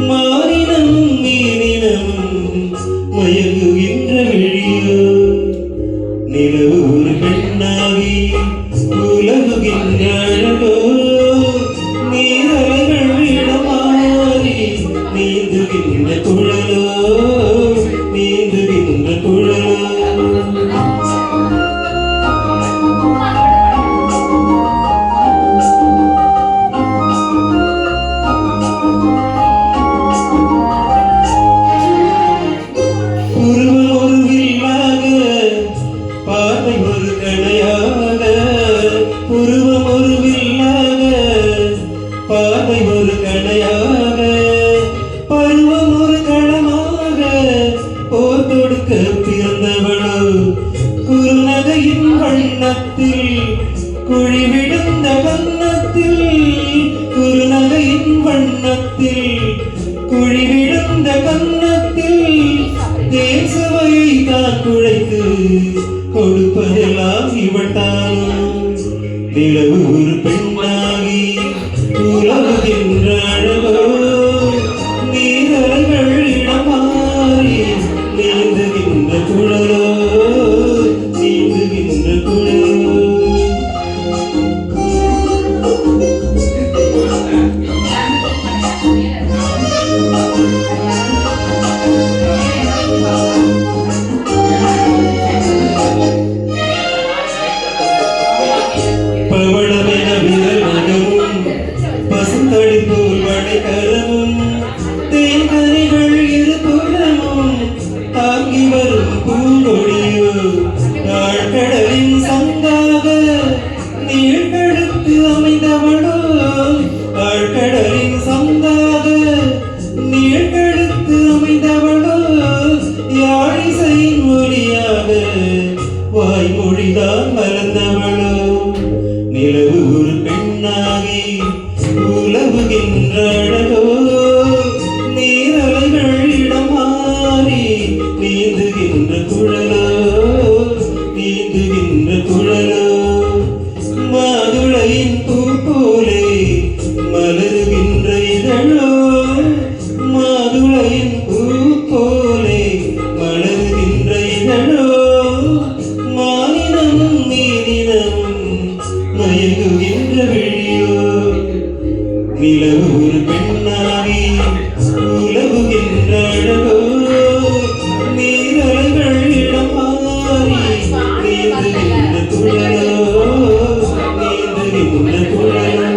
மானினமும் மீனினமும் மயங்குகின்ற விழியோ நிலவு ஒரு பெண்ணாகி உலகுகின்ற அழகோ நீரலைகள் இடமாறி நீந்துகின்ற குழலோ நீந்துகின்ற குழலோ உருவம் ஒரு வில்லாக பார்வை ஒரு கணையாக பருவம் ஒரு களமாக போர் தொடுக்க பிறந்தவளோ குறுநகையின் வண்ணத்தில் குழி விழுந்த கன்னத்தில் குறுநகையின் வண்ணத்தில் குழி விழுந்த கன்னத்தில் தேசவையை தான் குழைத்து கொடுப்பதெல்லாம் இவட்டானோ நிலவு ஒரு பெண்ணாகி உலகுகின்ற அழகோ நீரலைகள் இடமாறி நீந்துகின்ற குழலோ நீந்துகின்ற குழலோ பவளமென விரல் நகமும் பசுந்தடிப்போல் வளைகரமும் தேங்கனிகள் இருபுறமும் தாங்கி வரும் பூங்கொடியோ ஆழ்கடலின் சங்காக நீழ்கடுத்து அமைந்தவளோ ஆழ்கடலின் சங்காக நீழ்கடுத்து அமைந்தவளோ யாழிசையின் மொழியாக வாய்மொழிதான் மலர்ந்தவளோ நிலவு ஒரு பெண்ணாகி உலவுகின்ற அழகோ நீரலைகள் இடமாறி நீந்துகின்ற குழலோ நீந்துகின்ற குழலோ மாதுளையின் பூ போலே மலருகின்ற இதழோ மாதுளையின் பூ போலே மலருகின்ற இதழோ மானினமும் மீனினமும் மயங்குகின்ற விழியோ நிலவு ஒரு பெண்ணாகி உலவுகின்ற அழகோ நீரலைகள் இடமாறி நீந்துகின்ற குழலோ நீந்துகின்ற குழலோ